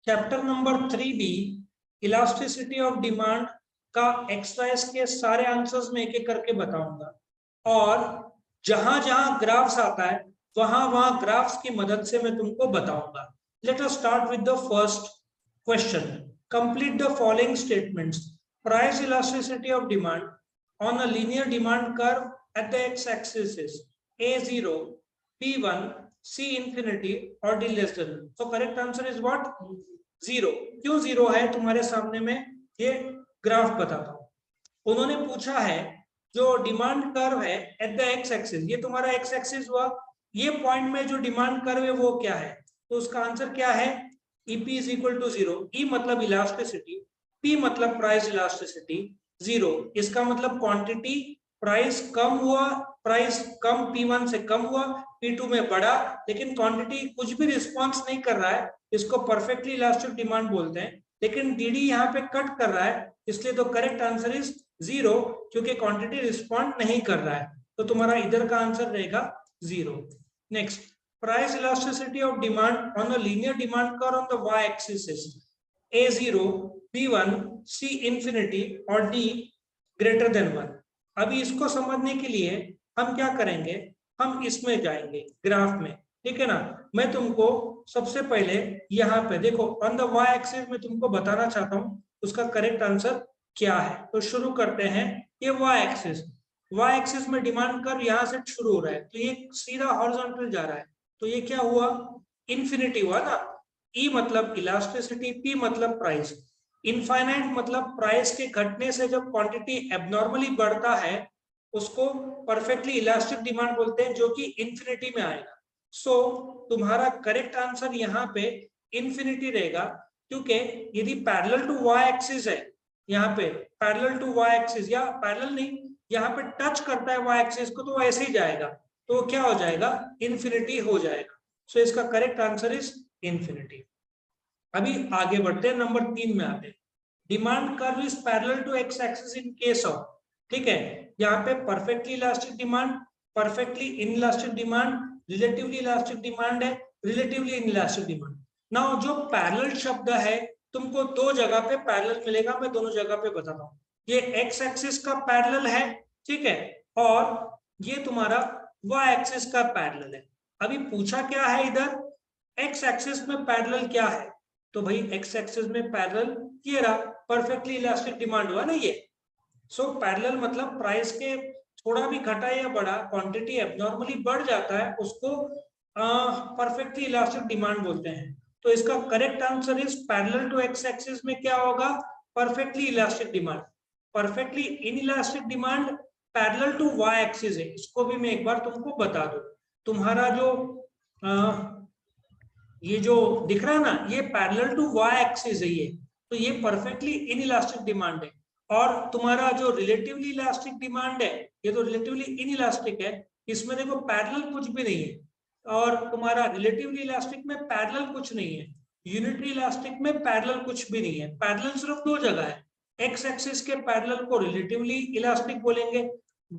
Chapter number 3B elasticity of demand का exercise के सारे आंसर्स में एक एक करके बताऊंगा और जहां जहां ग्राफ्स आता है वहां वहां ग्राफ्स की मदद से मैं तुमको बताऊंगा। Let us start with the first question. Complete the following statements. Price elasticity of demand on a linear demand curve at the x axis is A0, P1, C infinity or D less than 1. So correct answer is what? 0. क्यों 0 है तुम्हारे सामने में ये graph बताता हूं। उन्होंने पूछा है जो डिमांड कर्व है एट द एक्स एक्सिस, ये तुम्हारा एक्स एक्सिस हुआ, ये पॉइंट में जो डिमांड कर्व है वो क्या है, तो उसका आंसर क्या है? EP is equal to 0। E मतलब इलास्टिसिटी, P मतलब प्राइस इलास्टिसिटी, 0 इसका मतलब क्वांटिटी, प्राइस कम हुआ, प्राइस कम P1 से कम हुआ, P2 में बढ़ा, लेकिन क्वांटिटी कुछ भी रिस्पॉन्स नहीं कर रहा है, इसको परफेक्टली इलास्टिक डिमांड बोलते हैं। लेकिन DD यहाँ पे कट कर रहा है, इसलिए तो करेक्ट आंसर इज 0, क्योंकि क्वांटिटी रिस्पॉन्ड नहीं कर रहा है, तो तुम्हारा इधर का आंसर रहेगा 0। Next, price elasticity of demand on a linear demand curve on the y axis is A0, P1, C infinity और D ग्रेटर देन 1। अभी इसको समझने के लिए हम क्या करेंगे, हम इसमें जाएंगे ग्राफ में, ठीक है ना। मैं तुमको सबसे पहले यहाँ पे देखो ऑन द y एक्सिस में तुमको बताना चाहता हूँ उसका करेक्ट आंसर क्या है। तो शुरू करते हैं, ये y एक्सिस में डिमांड कर्व यहाँ से शुरू हो रहा है, तो ये सीधा हॉरिजॉन्टल जा रहा है, तो ये क्या हुआ? इंफिनिटी हुआ ना। E मतलब इलास्टिसिटी, P मतलब प्राइस। इनफाइनाइट मतलब प्राइस के घटने से जब क्वांटिटी एबनॉर्मली बढ़ता है उसको परफेक्टली इलास्टिक डिमांड बोलते हैं, जो कि इंफिनिटी में आएगा। सो तुम्हारा करेक्ट आंसर यहाँ पे इंफिनिटी रहेगा, क्योंकि यदि पैरेलल टू y एक्सिस है, यहाँ पे पैरेलल टू y एक्सिस या पैरेलल नहीं, यहाँ पे टच करता है y एक्सिस को, तो ऐसे ही जाएगा, तो क्या हो जाएगा? इंफिनिटी हो जाएगा। सो इसका करेक्ट आंसर इज इंफिनिटी। अभी आगे बढ़ते हैं, नंबर 3 में आते हैं। Demand curve is parallel to X axis in case of, ठीक है, यहाँ पे perfectly elastic demand, perfectly inelastic demand, relatively elastic demand है, रिलेटिवली इनइलास्टिक डिमांड। नाउ जो पैरेलल शब्द है तुमको दो जगह पे पैरेलल मिलेगा, मैं दोनों जगह पे बताता हूँ। ये एक्स एक्सिस का पैरेलल है, ठीक है, और ये तुम्हारा वाई एक्सिस का पैरेलल है। अभी पूछा क्या है इधर, एक्स एक्सिस में पैरेलल क्या है, तो भाई एक्स एक्सिस में पैरेलल ये रहा, परफेक्टली इलास्टिक डिमांड हुआ ना ये। सो पैरेलल मतलब प्राइस के थोड़ा भी घटा या बढ़ा, क्वांटिटी एबनॉर्मली बढ़ जाता है, उसको परफेक्टली इलास्टिक डिमांड बोलते हैं। तो इसका correct answer is parallel to X axis में क्या होगा? Perfectly elastic demand. Perfectly inelastic demand parallel to Y axis है, इसको भी मैं एक बार तुमको बता दूं। तुम्हारा जो ये जो दिख रहा है ना, ये पैरेलल टू वाई एक्सिस है ये, तो ये परफेक्टली इनइलास्टिक डिमांड है। और तुम्हारा जो रिलेटिवली इलास्टिक डिमांड है, ये तो रिलेटिवली इनइलास्टिक है, इसमें देखो पैरेलल कुछ भी नहीं है, और तुम्हारा रिलेटिवली इलास्टिक में पैरेलल कुछ नहीं है, यूनिटरी इलास्टिक में पैरेलल कुछ भी नहीं है। पैरेलल सिर्फ दो जगह है, एक्स एक्सिस के पैरेलल को रिलेटिवली इलास्टिक बोलेंगे,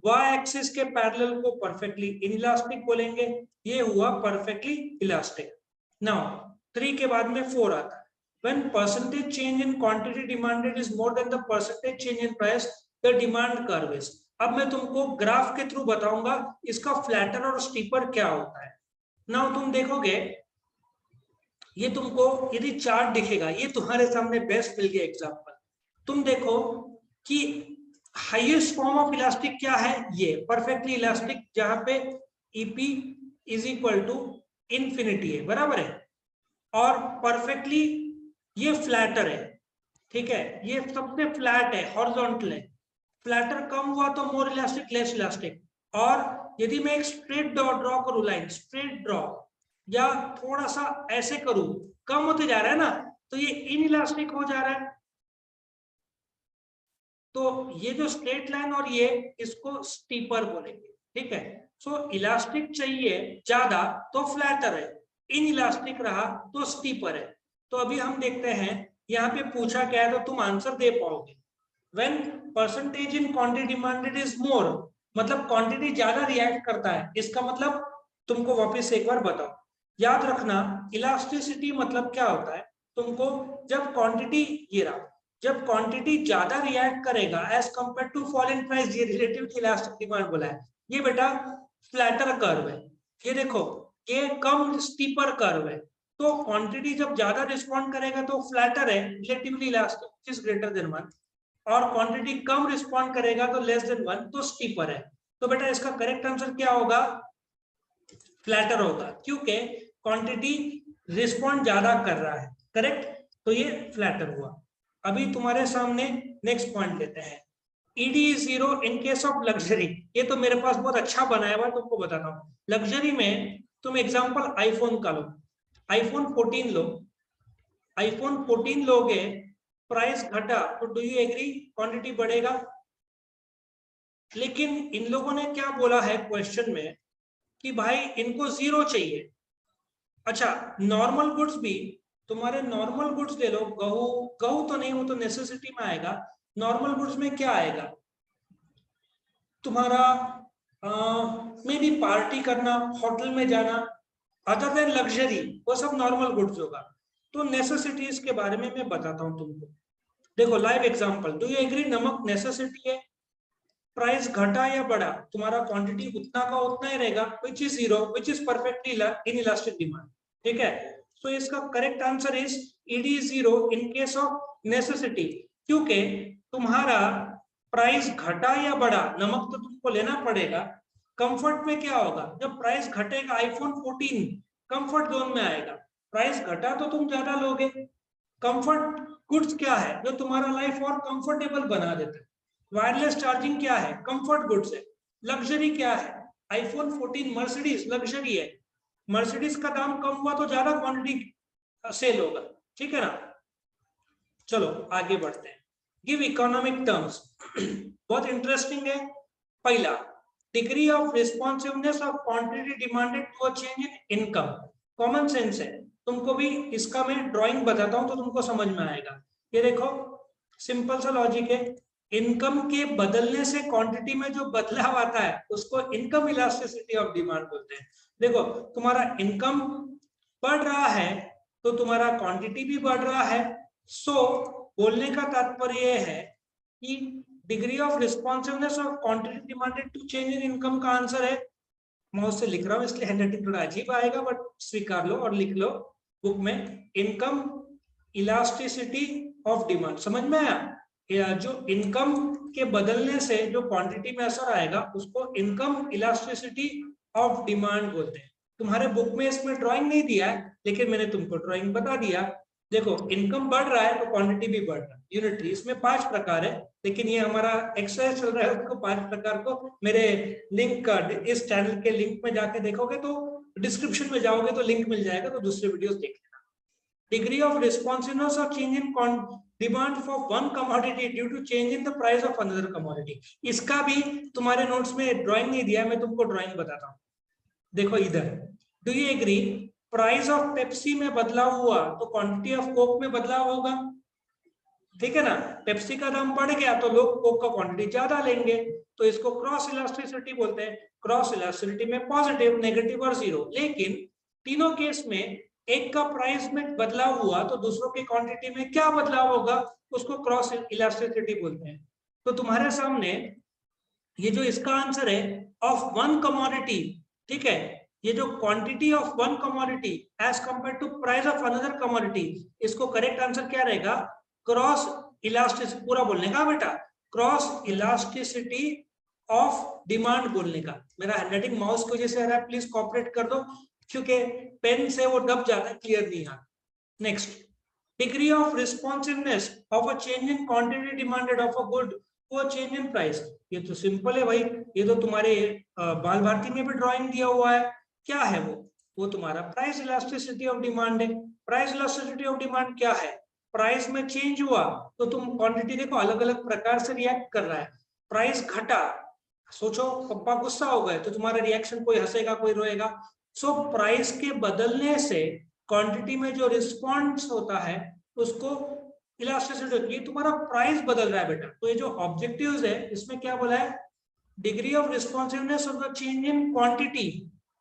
वाई एक्सिस के पैरेलल को परफेक्टली इनइलास्टिक बोलेंगे। ये हुआ परफेक्टली इलास्टिक। नाउ 3 के बाद में 4 आता है। When percentage change in quantity demanded is more than the percentage change in price, the demand curve is। अब मैं तुमको ग्राफ के थ्रू बताऊंगा इसका फ्लैटर और स्टीपर क्या होता है। नाउ तुम देखोगे, ये तुमको यदि चार्ट दिखेगा, ये तुम्हारे सामने बेस्ट मिल गया एग्जांपल। तुम देखो कि हाईएस्ट फॉर्म ऑफ इलास्टिक क्या है, ये परफेक्टली इलास्टिक, जहां पे EP is equal to infinity है, बराबर है, और परफेक्टली ये फ्लैटर है, ठीक है, ये सबसे फ्लैट है, हॉरिजॉन्टल है। फ्लैटर कम हुआ तो मोर इलास्टिक, लेस इलास्टिक। और यदि मैं एक स्ट्रेट ड्रॉ करूं, लाइन स्ट्रेट ड्रॉ, या थोड़ा सा ऐसे करूं, कम होते जा रहा है ना, तो ये इनइलास्टिक हो जा रहा है। तो ये जो स्ट्रेट लाइन और ये, इसको स्टीपर बोलेंगे, ठीक है। सो इलास्टिक चाहिए ज्यादा तो फ्लैटर है, इनइलास्टिक रहा तो स्टीपर है। तो अभी हम देखते हैं यहाँ पे पूछा क्या है, तो तुम आंसर दे पाओगे। When percentage in quantity demanded is more, मतलब क्वांटिटी ज्यादा रिएक्ट करता है, इसका मतलब तुमको वापस एक बार बताओ। याद रखना इलास्टिसिटी मतलब क्या होता है, तुमको जब क्वांटिटी, ये रहा, जब क्वांटिटी ज्यादा रिएक्ट करेगा as compare to fall in price, ये रिलेटिवली इलास्टिक डिमांड बोला है। ये बेटा फ्लैटर कर्व है, ये देखो ये कम स्टीपर कर्व है। तो क्वांटिटी जब ज्यादा रिस्पॉन्ड करेगा तो फ्लैटर है, relatively elastic is greater than 1, और क्वांटिटी कम रिस्पॉन्ड करेगा तो लेस देन 1, तो स्टीपर है। तो बेटा इसका करेक्ट आंसर क्या होगा? फ्लैटर होगा, क्योंकि क्वांटिटी रिस्पॉन्ड ज्यादा कर रहा है, करेक्ट। तो ये फ्लैटर हुआ। अभी तुम्हारे सामने नेक्स्ट पॉइंट लेते हैं, ED is zero in case of luxury. ये तो मेरे पास बहुत अच्छा बनाया हुआ है, तुमको बताता हूँ। लग्जरी में तुम एग्जांपल आईफोन का लो, आईफोन 14 लो, आईफोन 14 लोगे, प्राइस घटा तो डू यू एग्री क्वांटिटी बढ़ेगा? लेकिन इन लोगों ने क्या बोला है क्वेश्चन में कि भाई इनको जीरो चाहिए। अच्छा, नॉर्मल गुड्स भी, तुम्हारे नॉर्मल गुड्स ले लो, गहू, गहू तो नहीं, वो तो नेसेसिटी में आएगा। नॉर्मल गुड्स में क्या आएगा तुम्हारा? मे बी पार्टी करना, होटल में जाना, अदर देन लग्जरी, वो सब नॉर्मल गुड्स होगा। तो नेसेसिटीज के बारे में मैं बताता हूं तुमको। देखो live example, do you agree नमक नेसेसिटी है? प्राइस घटा या बढ़ा, तुम्हारा क्वांटिटी उतना का उतना ही रहेगा, which is zero, which is perfectly inelastic demand. ठीक है, तो इसका correct answer is ED zero in case of necessity, क्योंकि तुम्हारा प्राइस घटा या बढ़ा, नमक तो तुमको लेना पड़ेगा। कंफर्ट में क्या होगा, जब प्राइस घटेगा, आईफोन 14 कंफर्ट जोन में आएगा, प्राइस घटा तो तुम ज्यादा लोगे। कंफर्ट गुड्स क्या है, जो तुम्हारा लाइफ और कंफर्टेबल बना देता है। वायरलेस चार्जिंग क्या है, कंफर्ट गुड्स है। लग्जरी क्या है, आईफोन 14 मर्सिडीज लग्जरी है, मर्सिडीज का दाम कम हुआ तो ज्यादा क्वांटिटी सेल होगा, ठीक है ना। चलो आगे बढ़ते हैं, गिव इकोनॉमिक टर्म्स। बहुत इंटरेस्टिंग है। पहला, degree of responsiveness of quantity demanded to a change in income. Common sense है, तुमको भी इसका मैं ड्राइंग बताता हूं तो तुमको समझ में आएगा। ये देखो सिंपल सा लॉजिक है, इनकम के बदलने से क्वांटिटी में जो बदलाव आता है उसको इनकम इलास्टिसिटी ऑफ डिमांड बोलते हैं। देखो तुम्हारा इनकम बढ़ रहा है तो तुम्हारा क्वांटिटी भी बढ़ रहा है। सो बोलने का तात्पर्य यह है कि degree of responsiveness of quantity demanded to change in income का आंसर है, माउस से लिख रहा हूं इसलिए हैंडराइटिंग थोड़ा अजीब आएगा, बट स्वीकार लो और लिख लो बुक में, इनकम इलास्टिसिटी ऑफ डिमांड। समझ में आया? जो इनकम के बदलने से जो क्वांटिटी में असर आएगा उसको इनकम इलास्टिसिटी ऑफ डिमांड बोलते हैं। तुम्हारे बुक में इसमें ड्राइंग नहीं दिया है, लेकिन मैंने तुमको ड्राइंग बता दिया। देखो इनकम बढ़ रहा है तो क्वांटिटी भी बढ़ रहा है, यूनिटरी। इसमें 5 प्रकार है, लेकिन ये हमारा एक्सरसाइज चल रहा है, उसको 5 प्रकार को मेरे लिंक का, इस चैनल के लिंक में जाके देखोगे तो, डिस्क्रिप्शन में जाओगे तो लिंक मिल जाएगा, तो दूसरे वीडियोस देख लेना। Degree of responsiveness of change in demand for one commodity due to change in the price of another commodity. इसका भी तुम्हारे नोट्स में ड्राइंग नहीं दिया, मैं तुमको ड्राइंग बताता हूँ। देखो इधर, do you agree price of Pepsi में बदलाव हुआ तो क्वांटिटी ऑफ कोक में बदलाव होगा, ठीक है ना। पेप्सी का दाम बढ़ गया तो लोग कोक का क्वांटिटी ज्यादा लेंगे, तो इसको क्रॉस इलास्टिसिटी बोलते हैं। क्रॉस इलास्टिसिटी में पॉजिटिव, नेगेटिव और जीरो, लेकिन तीनों केस में एक का प्राइस में बदलाव हुआ तो दूसरों की क्वांटिटी में क्या बदलाव होगा, उसको क्रॉस इलास्टिसिटी बोलते हैं। तो तुम्हारे सामने ये जो इसका आंसर है, ऑफ वन कमोडिटी, ठीक है, ये जो quantity of one commodity as compare to price of another commodity, इसको करेक्ट आंसर क्या रहेगा, क्रॉस इलास्टिसिटी। पूरा बोलने का बेटा, क्रॉस इलास्टिसिटी ऑफ डिमांड बोलने का। मेरा हैंडराइटिंग माउस की वजह से आ रहा है, प्लीज कोऑपरेट कर दो, क्योंकि पेन से वो दब जाता है, क्लियर नहीं आता। Next, degree of responsiveness of a change in quantity demanded of a good to a change in price. ये तो सिंपल है भाई, ये तो तुम्हारे बाल भारती में भी ड्राइंग दिया हुआ है। क्या है वो तुम्हारा प्राइस इलास्टिसिटी ऑफ डिमांड है। प्राइस इलास्टिसिटी ऑफ डिमांड क्या है, प्राइस में चेंज हुआ तो तुम क्वांटिटी देखो अलग अलग प्रकार से रिएक्ट कर रहा है। प्राइस घटा, सोचो पप्पा गुस्सा हो गए तो तुम्हारा रिएक्शन, कोई हंसेगा कोई रोएगा। सो प्राइस के बदलने से क्वांटिटी में जो रिस्पॉन्स होता है उसको इलास्टिसिटी होती है। तुम्हारा प्राइस बदल रहा है बेटा, तो ये जो ऑब्जेक्टिव्स है इसमें क्या बोला है, degree of responsiveness of the change in quantity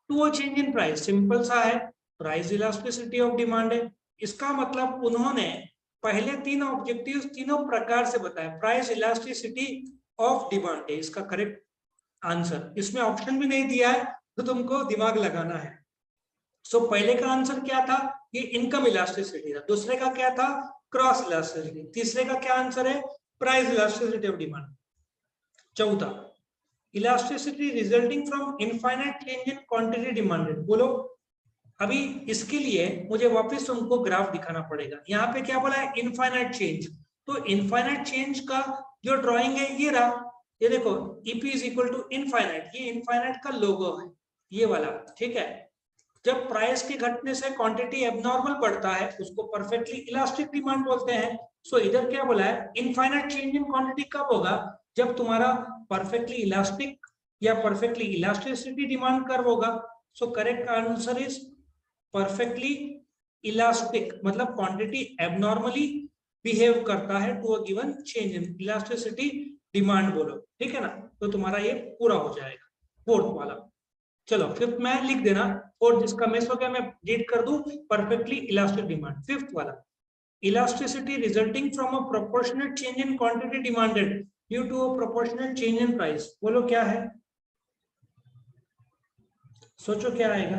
to a change in price. Simple सा है, प्राइस इलास्टिसिटी ऑफ डिमांड है। इसका मतलब उन्होंने पहले तीन ऑब्जेक्टिव्स तीनों प्रकार से बताया। प्राइस इलास्टिसिटी ऑफ डिमांड है इसका करेक्ट आंसर। इसमें ऑप्शन भी नहीं दिया है तो तुमको दिमाग लगाना है। सो पहले का आंसर क्या था, ये इनकम इलास्टिसिटी था। दूसरे का क्या था, क्रॉस इलास्टिसिटी। तीसरे का क्या आंसर है, प्राइस इलास्टिसिटी ऑफ डिमांड। चौथा, elasticity resulting from infinite change in quantity demanded. बोलो, अभी इसके लिए मुझे वापस तुमको ग्राफ दिखाना पड़ेगा। यहाँ पे क्या बोला है, इनफाइनाइट चेंज। तो इनफाइनाइट चेंज का जो ड्राइंग है ये रहा, ये देखो E P is equal to infinite, ये इनफाइनाइट का लोगो है ये वाला, ठीक है। जब प्राइस के घटने से क्वांटिटी एबनॉर्मल बढ़ता है उसको परफेक्टली इलास्टिक डिमांड बोलते हैं। सो इधर क्या बोला है, इनफाइनाइट चेंज इन क्वांटिटी कब होगा, जब तुम्हारा परफेक्टली इलास्टिक या परफेक्टली इलास्टिसिटी डिमांड कर्व होगा। So correct answer is perfectly elastic, मतलब क्वांटिटी एबनॉर्मली बिहेव करता है to a given change in elasticity demand बोलो, ठीक है ना। तो तुम्हारा ये पूरा हो जाएगा फोर्थ वाला। चलो फिफ्थ में लिख देना, और जिसका मिस हो गया मैं रीड कर दूं, परफेक्टली इलास्टिक डिमांड। फिफ्थ वाला, elasticity resulting from a proportionate change in quantity demanded due to a proportionate change in price. बोलो क्या है, सोचो क्या आएगा।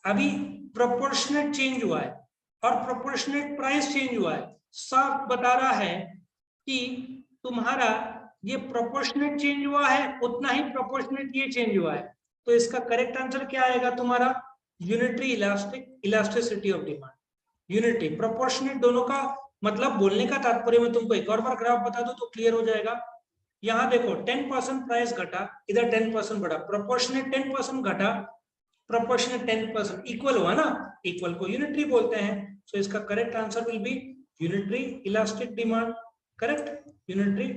अभी प्रोपोर्शनेट चेंज हुआ है और प्रोपोर्शनेट प्राइस चेंज हुआ है, साफ बता रहा है कि तुम्हारा ये प्रोपोर्शनेट चेंज हुआ है उतना ही प्रोपोर्शनेट ये चेंज हुआ है। तो इसका करेक्ट आंसर क्या आएगा तुम्हारा, unitary elastic elasticity of demand. Unitary proportionate दोनों का मतलब बोलने का तात्पर्य मैं तुमको एक और बार ग्राफ बता दूं तो क्लियर हो जाएगा। यहाँ देखो 10% प्राइस घटा, इधर 10% बढ़ा, प्रोपोर्शनेट 10% घटा, प्रोपोर्शनेट 10% इक्वल हुआ ना, इक्वल को यूनिटरी बोलते हैं। सो इसका correct answer will be unitary elastic demand. Correct, unitary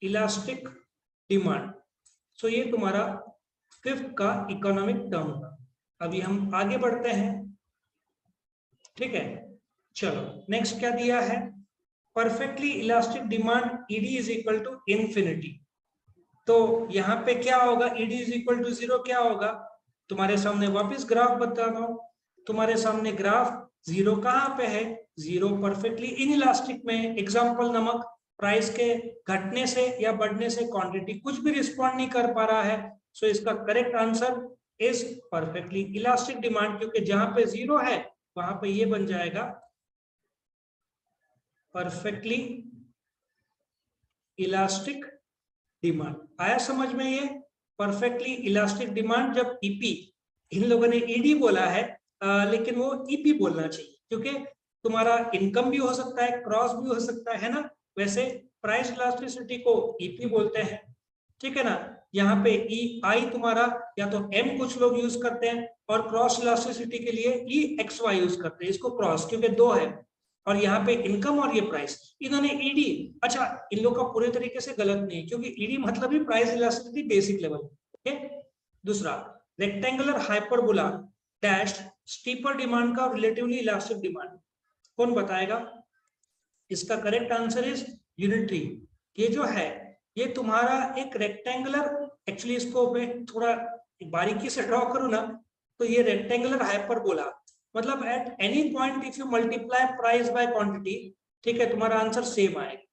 elastic demand. So ये तुम्हारा फिफ्थ का इकोनॉमिक टर्म था। अभी हम आगे बढ़ते हैं, ठीक है। चलो नेक्स्ट क्या दिया है, perfectly elastic demand E D is equal to infinity. तो यहाँ पे क्या होगा, ईडी इज इक्वल टू 0 क्या होगा, तुम्हारे सामने वापस ग्राफ बता रहा हूं। तुम्हारे सामने ग्राफ 0 कहाँ पे है, 0 परफेक्टली इन इलास्टिक में। एग्जांपल नमक, प्राइस के घटने से या बढ़ने से क्वांटिटी कुछ भी रिस्पॉन्ड नहीं कर पा रहा है। सो इसका correct answer is perfectly elastic demand, क्योंकि जहां पे 0 है वहां पे ये बन जाएगा परफेक्टली इलास्टिक डिमांड। आया समझ में ये, परफेक्टली इलास्टिक डिमांड। जब ईपी, इन लोगों ने ईडी बोला है लेकिन वो ईपी बोलना चाहिए, क्योंकि तुम्हारा इनकम भी हो सकता है, क्रॉस भी हो सकता है ना। वैसे प्राइस इलास्टिसिटी को ईपी बोलते हैं, ठीक है ना। यहाँ पे ई आई तुम्हारा या तो एम कुछ लोग यूज करते हैं, और क्रॉस इलास्टिसिटी के लिए ई एक्स वाई यूज करते हैं, इसको क्रॉस क्योंकि 2 है। और यहाँ पे इनकम और ये प्राइस, इन्होंने ईडी, अच्छा इन लोग का पूरे तरीके से गलत नहीं, क्योंकि ईडी मतलब ही price elasticity basic level. Okay, दूसरा, rectangular hyperbola dash steeper demand का रिलेटिवली इलास्टिक डिमांड, कौन बताएगा। इसका करेक्ट आंसर इज यूनिटरी। ये जो है ये तुम्हारा एक रेक्टेंगुलर, एक्चुअली इसको मैं थोड़ा बारीकी से ड्रॉ करूं ना, तो ये रेक्टेंगुलर हाइपरबोला, मतलब at any point if you multiply price by quantity, ठीक है, तुम्हारा आंसर सेम आएगा।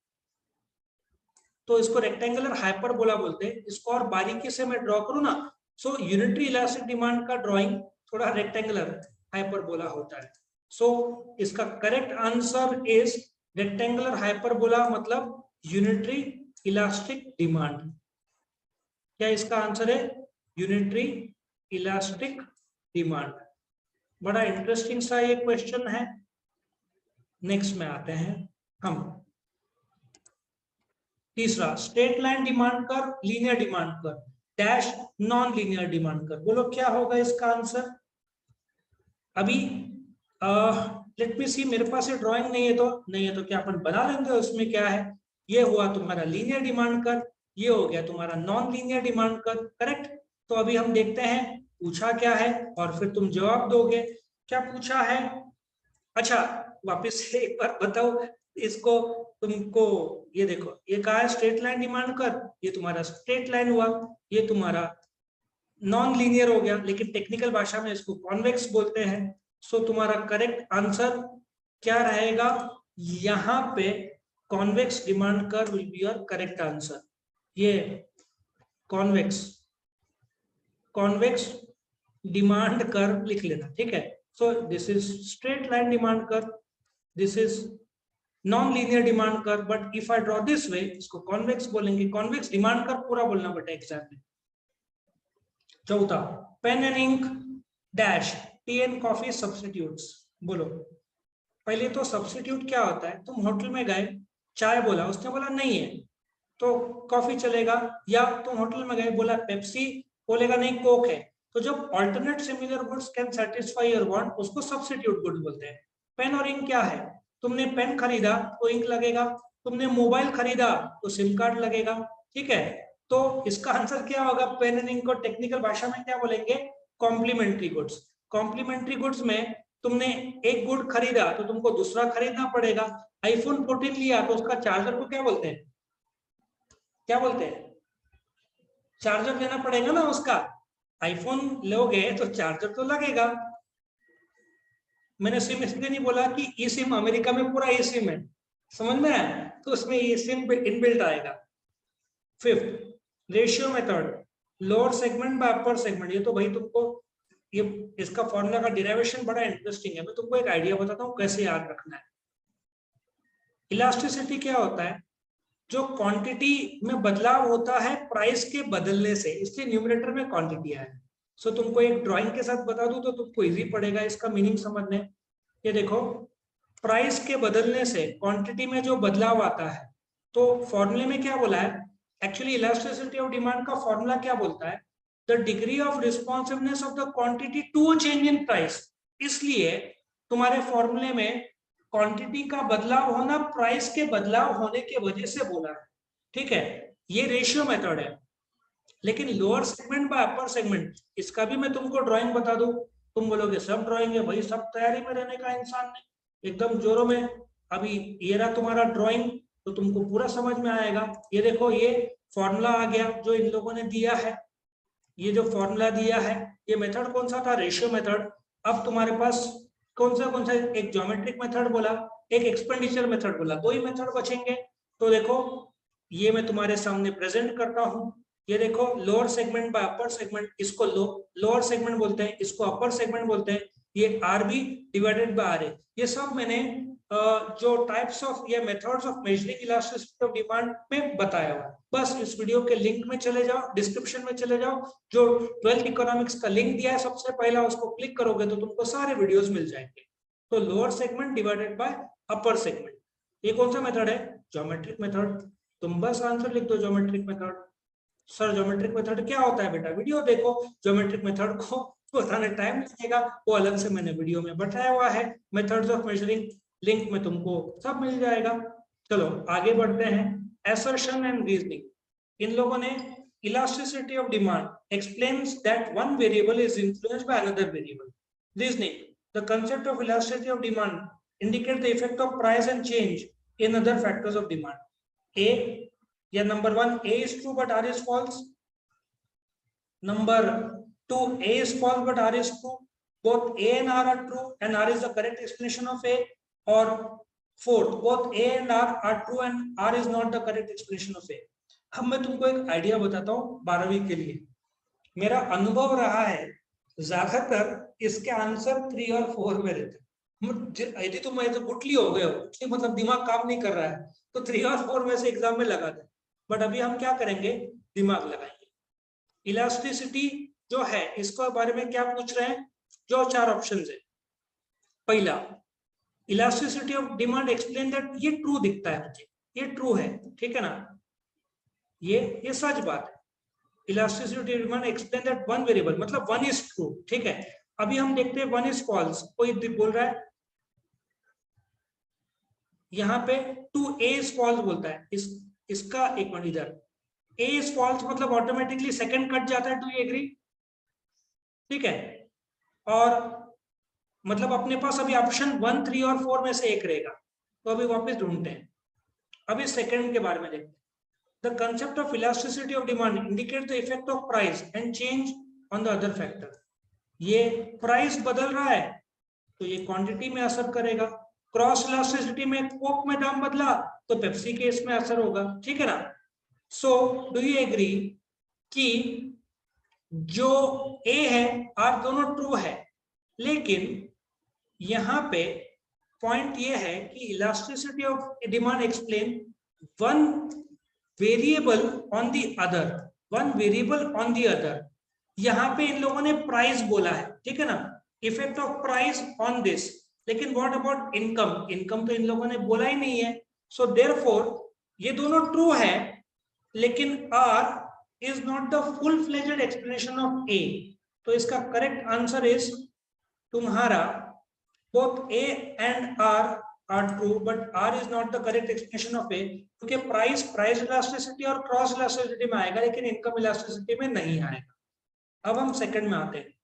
तो इसको रेक्टेंगुलर हाइपरबोला बोलते हैं। इसको और बारीकी से मैं ड्रॉ करूं ना, सो यूनिटरी इलास्टिक डिमांड का ड्राइंग थोड़ा रेक्टेंगुलर हाइपरबोला होता है। सो इसका correct answer is rectangular hyperbola, मतलब यूनिटरी इलास्टिक डिमांड। क्या इसका आंसर है, यूनिटरी इलास्टिक डिमांड। बड़ा इंटरेस्टिंग सा ये क्वेश्चन है। नेक्स्ट में आते हैं हम, तीसरा, स्ट्रेट लाइन डिमांड कर, लीनियर डिमांड कर डैश नॉन लीनियर डिमांड कर। बोलो क्या होगा इसका आंसर। अभी लेट मी सी, मेरे पास ये ड्राइंग नहीं है तो क्या अपन बना लेंगे। उसमें क्या है, ये हुआ तुम्हारा लीनियर डिमांड कर, ये हो गया तुम्हारा नॉन लीनियर डिमांड कर। करेक्ट, तो अभी हम देखते हैं पूछा क्या है और फिर तुम जवाब दोगे। क्या पूछा है, अच्छा वापस से एक बार बताओ इसको तुमको। ये देखो, ये कहा है स्ट्रेट लाइन डिमांड कर, ये तुम्हारा स्ट्रेट लाइन हुआ, ये तुम्हारा नॉन लीनियर हो गया, लेकिन टेक्निकल भाषा में इसको कॉन्वेक्स बोलते हैं। सो तुम्हारा करेक्ट आंसर क्या रहेगा? यहाँ पे convex demand curve will be your correct answer. ये कॉन्वेक्स डिमांड कर्व लिख लेना, ठीक है। So this is straight line demand curve, this is non linear demand curve, but if I draw this way इसको कॉन्वेक्स बोलेंगे। Convex demand curve पूरा बोलना बेटा एग्जाम में। चौथा, pen and ink dash tea and coffee substitutes. बोलो पहले तो सब्स्टिट्यूट क्या होता है? तुम होटल में गए, चाय बोला, उसने बोला नहीं है तो कॉफी चलेगा, या तुम होटल में गए बोला पेप्सी, बोलेगा नहीं कोक है। तो जब alternate similar goods can satisfy your want उसको सब्स्टिट्यूट गुड बोलते हैं। पेन और इंक क्या है? तुमने पेन खरीदा तो इंक लगेगा, तुमने मोबाइल खरीदा तो सिम कार्ड लगेगा, ठीक है। तो इसका आंसर क्या होगा? पेन एंड इंक को टेक्निकल भाषा में क्या बोलेंगे? Complementary goods. कॉम्प्लीमेंट्री गुड्स में तुमने एक गुड खरीदा तो तुमको दूसरा खरीदना पड़ेगा। आईफोन 14 लिया तो उसका चार्जर को क्या बोलते हैं? क्या बोलते हैं? चार्जर देना पड़ेगा ना उसका। आईफोन लोगे तो चार्जर तो लगेगा। मैंने सिम इसलिए नहीं बोला कि ई सिम अमेरिका में पूरा ई सिम है, समझ में आया? तो उसमें ई सिम इनबिल्ट आएगा। Fifth, ratio method lower segment by upper segment. ये तो भाई तुमको ये इसका फॉर्मूला का डिराइवेशन बड़ा इंटरेस्टिंग है। मैं तुमको एक आइडिया बताता हूँ कैसे याद रखना है। इलास्टिसिटी क्या होता है? जो क्वांटिटी में बदलाव होता है प्राइस के बदलने से, इसलिए न्यूमरेटर में क्वांटिटी है। सो तुमको एक ड्राइंग के साथ बता दूं तो तुमको इजी पड़ेगा इसका मीनिंग समझने। ये देखो, प्राइस के बदलने से क्वांटिटी में जो बदलाव आता है, तो फॉर्मूले में क्या बोला है? एक्चुअली इलास्टिसिटी ऑफ डिमांड का फॉर्मूला क्या बोलता है? The degree of responsiveness of the quantity to a change in price. इसलिए तुम्हारे फॉर्मूले में क्वांटिटी का बदलाव होना प्राइस के बदलाव होने के वजह से बोला है, ठीक है। ये रेशियो मेथड है। लेकिन lower segment by upper segment, इसका भी मैं तुमको ड्राइंग बता दूं, तुम बोलोगे सब ड्राइंग है भाई, सब तैयारी में रहने का इंसान ने एकदम जोरों में। अभी ये रहा तुम्हारा ड्राइंग, तो तुमको पूरा समझ में आएगा। ये देखो, ये फॉर्मूला आ गया जो इन लोगों ने दिया है। ये जो फॉर्मूला दिया है, ये मेथड कौन सा था? Ratio method. अब तुम्हारे पास कौन सा एक ज्योमेट्रिक मेथड बोला, एक एक्सपेंडिचर मेथड बोला, दो ही मेथड बचेंगे। तो देखो ये मैं तुम्हारे सामने प्रेजेंट करता हूँ। ये देखो, lower segment by upper segment, इसको लोअर सेगमेंट बोलते हैं, इसको अपर सेगमेंट बोलते हैं। ये R B divided by R A. ये सब मैंने जो टाइप्स ऑफ या methods of measuring elasticity of demand में बताया हुआ। बस इस वीडियो के लिंक में चले जाओ, डिस्क्रिप्शन में चले जाओ, जो 12th इकोनॉमिक्स का लिंक दिया है सबसे पहला, उसको क्लिक करोगे तो तुमको सारे वीडियोस मिल जाएंगे। तो lower segment divided by upper segment, ये कौन सा मेथड है? Geometric method. तुम बस आंसर लिख दो geometric method. Sir geometric method क्या होता है? बेटा वीडियो देखो, ज्योमेट्रिक मेथड को बताने टाइम लगेगा, वो अलग से मैंने वीडियो में बताया हुआ है। मेथड्स ऑफ मेजरिंग लिंक में तुमको सब मिल जाएगा। चलो आगे बढ़ते हैं। assertion and reasoning, इन लोगों ने elasticity of demand explains that one variable is influenced by another variable. Reasoning, the concept of elasticity of demand indicates the effect of price and change in other factors of demand. A या number 1, A is true but R is false. Number 2, A is false but R is true. Both A and R are true and R is the correct explanation of A. Or fourth, both A and R are true and R is not the correct explanation of A. अब मैं तुमको एक idea बताता हूँ 12वीं के लिए। मेरा अनुभव रहा है ज्यादातर इसके आंसर 3 और 4 में रहते। यदि तुम ऐसे गुटली हो गए हो, मतलब दिमाग काम नहीं कर रहा है, तो 3 और 4 में से एग्जाम में लगा दे। बट अभी हम क्या करेंगे? दिमाग लगाएंगे। इलास्टिसिटी जो है इसके बारे में क्या पूछ रहे हैं? जो 4 ऑप्शन है। पहला, elasticity of demand explain that, ये ट्रू दिखता है मुझे, ये ट्रू है, ठीक है ना, ये सच बात है। Elasticity of demand explain that one variable, मतलब 1 इज ट्रू, ठीक है। अभी हम देखते हैं 1 इज फॉल्स। कोई बोल रहा है यहाँ पे 2A इज फॉल्स बोलता है। इसका एक मिनट, इधर A इज फॉल्स मतलब ऑटोमेटिकली सेकंड कट जाता है। Do you agree? ठीक है। और मतलब अपने पास अभी ऑप्शन 1, 3 और 4 में से एक रहेगा। तो अभी वापस ढूंढते हैं। अभी सेकंड के बारे में देखते हैं। The concept of elasticity of demand indicates the effect of price and change on the other factor. ये प्राइस बदल रहा है तो ये क्वांटिटी में असर करेगा। क्रॉस इलास्टिसिटी में कोक में दाम बदला तो पेप्सी के इसमें असर होगा, ठीक है ना। सो डू यू एग्री कि जो ए है आर दोनों ट्रू है, लेकिन यहां पे पॉइंट ये है कि elasticity of demand explain one variable on the other, one variable on the other. यहां पे इन लोगों ने प्राइस बोला है, ठीक है ना, effect of price on this, लेकिन व्हाट अबाउट इनकम, इनकम तो इन लोगों ने बोला ही नहीं है। सो देयरफॉर ये दोनों ट्रू है, लेकिन R is not the full fledged explanation of A. तो इसका करेक्ट आंसर इज तुम्हारा both A and R are true, but R is not the correct explanation of A, क्योंकि प्राइस इलास्टिसिटी और cross elasticity में आएगा, लेकिन income elasticity में नहीं आएगा। अब हम सेकंड में आते हैं।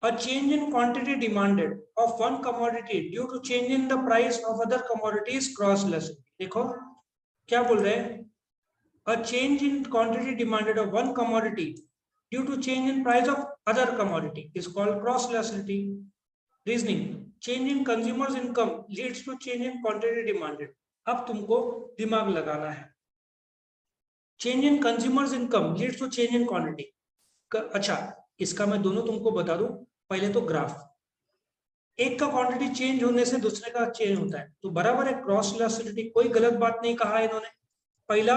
A change in quantity demanded of one commodity due to change in the price of other commodities cross elasticity। देखो क्या बोल रहे हैं, a change in quantity demanded of one commodity due to change in price of other commodity is called cross elasticity। Reasoning, change in consumers income leads to change in quantity demanded. अब तुमको दिमाग लगाना है। Change in consumers income leads to change in quantity. अच्छा, इसका मैं दोनों तुमको बता दूं। पहले तो ग्राफ, एक का क्वांटिटी चेंज होने से दूसरे का चेंज होता है, तो बराबर है क्रॉस इलास्टिसिटी, कोई गलत बात नहीं कहा इन्होंने। पहला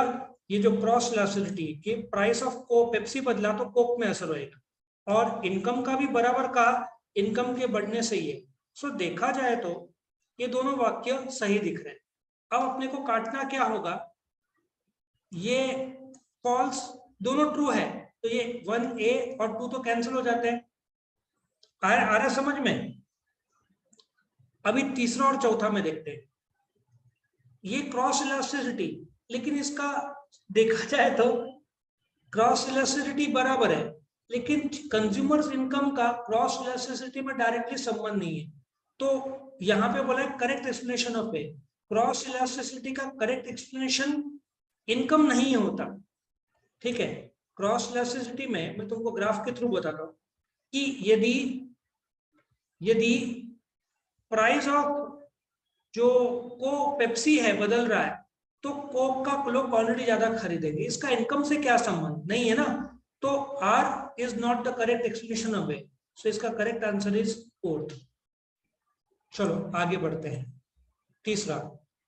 ये जो क्रॉस इलास्टिसिटी कि प्राइस ऑफ कोक, पेप्सी बदला तो कोक में असर होएगा, और इनकम का भी बराबर कहा, इनकम के बढ़ने से ये। सो देखा जाए तो ये दोनों वाक्य सही दिख रहे हैं। अब अपने को काटना क्या होगा, ये फॉल्स, दोनों ट्रू है, तो ये 1A और 2 तो कैंसिल हो जाते हैं। आ रहा समझ में। अभी तीसरा और चौथा में देखते हैं। ये क्रॉस इलास्टिसिटी, लेकिन इसका देखा जाए तो क्रॉस इलास्टिसिटी बराबर है, लेकिन कंज्यूमर्स इनकम का क्रॉस इलास्टिसिटी में डायरेक्टली संबंध नहीं है। तो यहां पे बोला है correct explanation of A, cross elasticity का करेक्ट एक्सप्लेनेशन इनकम नहीं होता, ठीक है। क्रॉस इलास्टिसिटी में मैं तुमको ग्राफ के थ्रू बताता हूं कि यदि प्राइस ऑफ जो कोक पेप्सी है बदल रहा है, तो कोक का लोग क्वांटिटी ज्यादा खरीदेंगे, इसका इनकम से क्या संबंध, नहीं है ना। तो R is not the correct explanation of A, so इसका करेक्ट आंसर इज फोर्थ। चलो आगे बढ़ते हैं। तीसरा,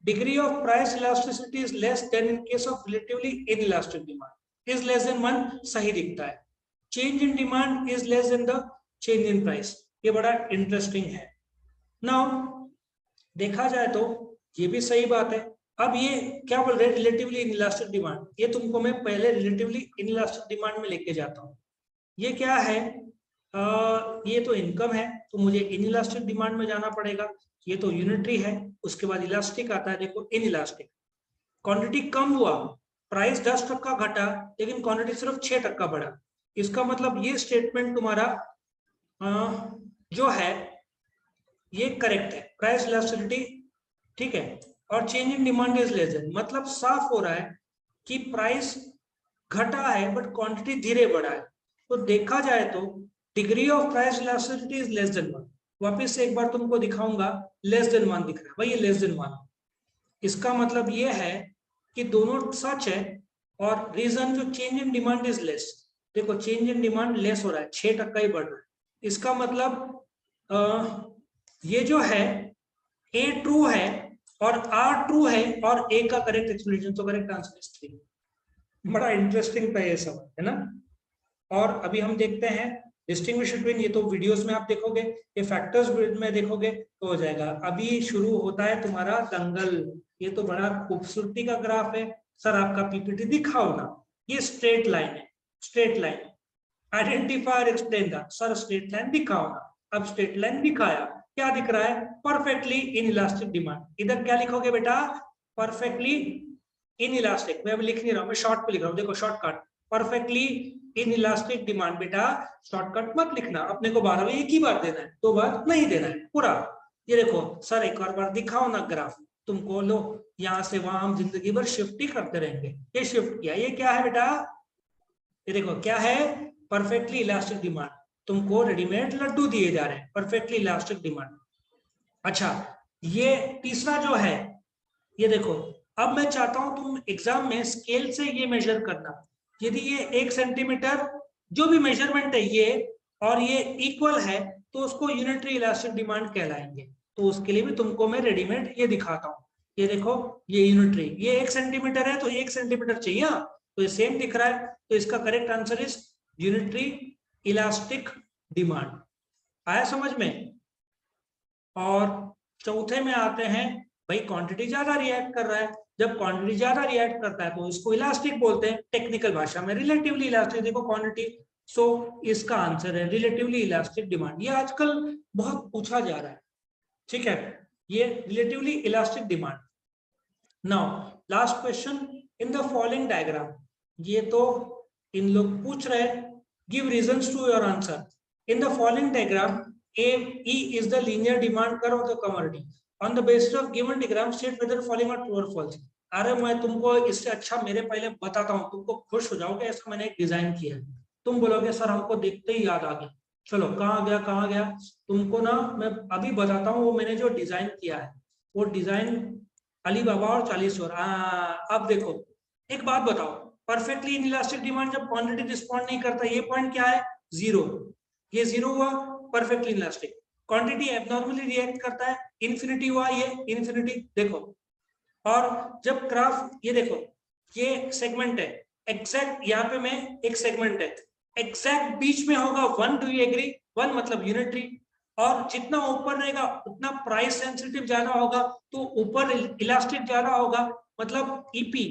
degree of price elasticity is less then in case of relatively inelastic demand, is less than 1 सही दिखता है। Change in demand is less than the change in price, ये बड़ा इंटरेस्टिंग है। नाउ देखा जाए तो ये भी सही बात है। अब ये क्या बोल रहे हैं, रिलेटिवली इनइलास्टिक डिमांड, ये तुमको मैं पहले रिलेटिवली इनइलास्टिक डिमांड में लेके जाता हूँ। ये क्या है, ये तो इनकम है, तो मुझे इनइलास्टिक डिमांड में जाना पड़ेगा। ये तो यूनिटरी है, उसके बाद इलास्टिक आता है। देखो इनइलास्टिक, क्वांटिटी कम हुआ, प्राइस 10% घटा, लेकिन क्वांटिटी सिर्फ 6% बढ़ा। इसका मतलब ये स्टेटमेंट तुम्हारा जो है ये करेक्ट है, प्राइस इलास्टिसिटी, ठीक है। और change in demand is less than, मतलब साफ हो रहा है कि प्राइस घटा है बट क्वांटिटी धीरे बढ़ा है। तो देखा जाए तो degree of price elasticity is less than 1। वापिस से एक बार तुमको दिखाऊंगा, लेस देन 1 दिख रहा है भाई, ये लेस देन 1। इसका मतलब ये है कि दोनों सच है, और रीजन जो change in demand is less, देखो चेंज इन डिमांड लेस हो रहा है, 6% ही बढ़ रहा है। इसका मतलब ये जो है ए ट्रू है और आर ट्रू है, और ए का करेक्ट एक्सप्लेनेशन, तो करेक्ट आंसर इज 3। बड़ा इंटरेस्टिंग था ये सब, है ना। और अभी हम देखते हैं डिस्टिंग्विश बिटवीन, ये तो वीडियोस में आप देखोगे, ये फैक्टर्स में देखोगे तो हो जाएगा। अभी शुरू होता है तुम्हारा दंगल। ये तो बड़ा खूबसूरती का ग्राफ है। सर आपका पीपीटी दिखाओ ना, ये स्ट्रेट लाइन है, स्ट्रेट लाइन, आइडेंटिफाई और explain that. Sir straight line दिखाओ ना, अब स्ट्रेट लाइन दिखाया, क्या दिख रहा है, परफेक्टली इनइलास्टिक डिमांड। इधर क्या लिखोगे बेटा, परफेक्टली इनइलास्टिक। मैं अभी लिख नहीं रहा हूं, मैं शॉर्ट पे लिख रहा हूं, देखो शॉर्टकट, परफेक्टली इनइलास्टिक डिमांड। बेटा शॉर्टकट मत लिखना, अपने को 12 में एक ही बार देना है, 2 बार नहीं देना है पूरा। ये देखो सर एक और बार दिखाओ ना ग्राफ, तुमको लो यहां से वहां हम जिंदगी भर शिफ्ट ही करते रहेंगे। ये शिफ्ट किया, ये क्या है बेटा, ये देखो क्या है, परफेक्टली इलास्टिक डिमांड। तुमको रेडीमेड लड्डू दिए जा रहे हैं, परफेक्टली इलास्टिक डिमांड। अच्छा, ये तीसरा जो है, ये देखो, अब मैं चाहता हूं तुम एग्जाम में स्केल से ये मेजर करना, यदि ये 1 सेंटीमीटर जो भी मेजरमेंट है ये और ये इक्वल है तो उसको यूनिटरी इलास्टिक डिमांड कहलाएंगे। तो उसके लिए भी तुमको मैं रेडीमेड ये दिखाता हूँ, ये देखो, ये यूनिटरी, ये 1 सेंटीमीटर है तो 1 सेंटीमीटर चाहिए, तो ये सेम दिख रहा है, तो इसका correct answer is unitary elastic demand. आया समझ में? और चौथे में आते हैं, भाई क्वांटिटी ज्यादा रिएक्ट कर रहा है, जब क्वांटिटी ज्यादा रिएक्ट करता है तो इसको इलास्टिक बोलते हैं, टेक्निकल भाषा में रिलेटिवली इलास्टिक। देखो क्वांटिटी, सो इसका आंसर है रिलेटिवली इलास्टिक डिमांड। ये आजकल बहुत पूछा जा रहा है, ठीक है, ये relatively elastic demand. Now last question, in the following diagram, ये तो इन लोग पूछ रहे हैं, give reasons to your answer. In the following diagram E is the linear demand curve of the commodity. On the basis of given diagram, state whether following are true or false. अरे मैं तुमको इससे अच्छा मेरे पहले बताता हूँ, तुमको खुश हो जाओगे, ऐसा मैंने एक डिजाइन किया है। तुम बोलोगे सर हमको देखते ही याद आ गया। चलो कहाँ गया कहाँ गया, तुमको ना मैं अभी बताता हूँ, वो मैंने जो डिजाइन किया है वो डिजाइन अली बाबा और 40 और। अब देखो एक बात बताओ, परफेक्टली इनइलास्टिक डिमांड जब क्वांटिटी रिस्पॉन्ड नहीं करता, ये पॉइंट क्या है, 0, ये 0 हुआ, perfectly elastic. Quantity abnormally react करता है, इन्फिनिटी हुआ, ये इन्फिनिटी। देखो, और जब ग्राफ, ये देखो, ये सेगमेंट है एग्जैक्ट, यहाँ पे मैं एक सेगमेंट है एग्जैक्ट बीच में होगा 1, डू यू एग्री? 1 मतलब यूनिटरी, और जितना ऊपर रहेगा उतना प्राइस सेंसिटिव ज्यादा होगा, तो ऊपर इलास्टिक ज्यादा होगा, मतलब ईपी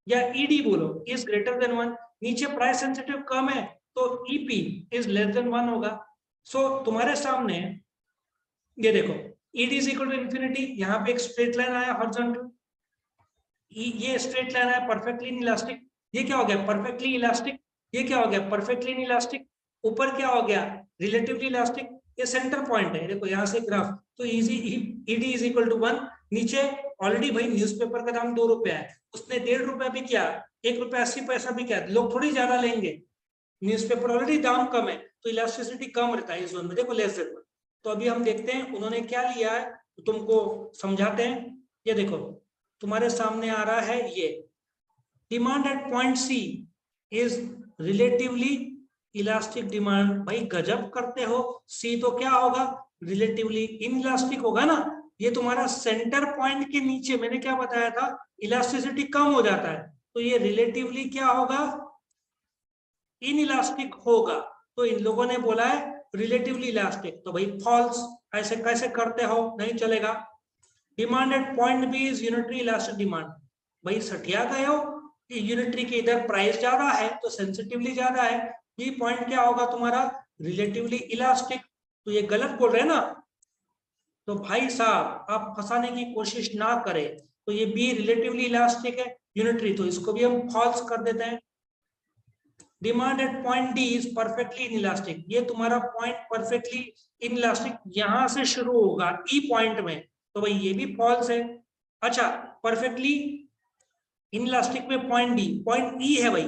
या ईडी बोलो इज ग्रेटर देन 1, नीचे प्राइस सेंसिटिव कम है तो ईपी इज लेस देन 1 होगा। सो तुम्हारे सामने ये देखो, E D is equal to infinity, यहाँ पे एक स्ट्रेट लाइन आया हॉरिजॉन्टल, ये स्ट्रेट लाइन आया परफेक्टली इलास्टिक, ये क्या हो गया, परफेक्टली इलास्टिक, ये क्या हो गया, परफेक्टली इलास्टिक, ऊपर क्या हो गया, रिलेटिवली इलास्टिक, ये सेंटर पॉइंट है, देखो यहाँ से ग्राफ, तो easy E D is equal to 1, नीचे ऑलरेडी भाई न्यूज़पेपर का दाम 2 रुपया है, उसने 1.5 रुपया भी किया, 1 रुपया 80 पैसा भी किया, लोग थोड़ी ज्यादा लेंगे, न्यूज़पेपर ऑलरेडी दाम कम है तो इलास्टिसिटी कम रहता है इस जोन में, देखो लेस देन 1। तो अभी हम देखते हैं उन्होंने क्या लिया है, तो तुमको समझाते हैं। ये देखो तुम्हारे सामने आ रहा है, ये demand at point C is relatively elastic demand. भाई गजब करते हो, सी तो क्या होगा, रिलेटिवली इनइलास्टिक होगा ना। ये तुम्हारा सेंटर पॉइंट के नीचे मैंने क्या बताया था, इलास्टिसिटी कम हो जाता है, तो ये रिलेटिवली क्या होगा, इनइलास्टिक होगा। तो इन लोगों ने बोला है रिलेटिवली इलास्टिक, तो भाई फॉल्स, ऐसे कैसे करते हो, नहीं चलेगा। Demand at point B is unitary elastic demand, भाई सटिया गए हो कि यूनिटरी के इधर प्राइस ज्यादा है तो सेंसिटिवली ज्यादा है, बी पॉइंट क्या होगा तुम्हारा, रिलेटिवली इलास्टिक, तो ये गलत बोल रहे हैं ना। तो भाई साहब आप फंसाने की कोशिश ना करें, तो ये बी रिलेटिवली इलास्टिक है, यूनिटरी, तो इसको भी हम फॉल्स कर देते हैं। Demand at point D is perfectly inelastic, ये तुम्हारा पॉइंट परफेक्टली इनइलास्टिक यहां से शुरू होगा ई पॉइंट में, तो भाई ये भी फॉल्स है। अच्छा, परफेक्टली इनइलास्टिक में पॉइंट डी, पॉइंट ई है भाई,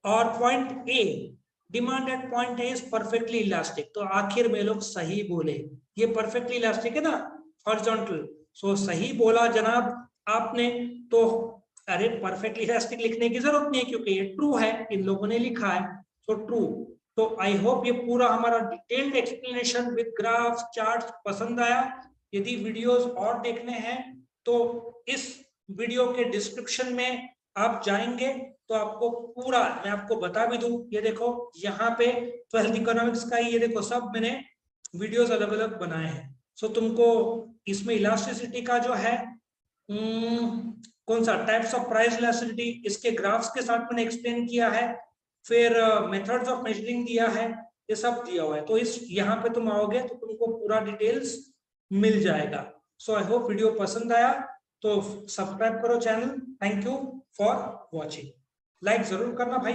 और point A, demand at point A is perfectly elastic, तो आखिर में लोग सही बोले, ये परफेक्टली इलास्टिक है ना, हॉरिजॉन्टल, सो सही बोला जनाब आपने। तो अरे परफेक्टली इलास्टिक लिखने की जरूरत नहीं है क्योंकि ये ट्रू है, इन लोगों ने लिखा है, तो ट्रू। तो आई होप ये पूरा हमारा detailed explanation with graphs charts पसंद आया। यदि वीडियोस और देखने हैं तो इस वीडियो के डिस्क्रिप्शन में आप जाएंगे तो आपको पूरा, मैं आपको बता भी दूं, ये देखो यहाँ पे 12th इकोनॉमिक्स का ये देखो सब मैंने वीडियोस अलग अलग बनाए हैं। सो तुमको इसमें इलास्टिसिटी का जो है कौन सा टाइप्स ऑफ प्राइस इलास्टिसिटी, इसके ग्राफ्स के साथ मैंने एक्सप्लेन किया है, फिर मेथड्स ऑफ मेजरिंग दिया है, ये सब दिया हुआ है। तो इस यहाँ पे तुम आओगे तो तुमको पूरा डिटेल्स मिल जाएगा। सो आई होप वीडियो पसंद आया, तो सब्सक्राइब करो channel. Thank you for watching, like जरूर करना भाई।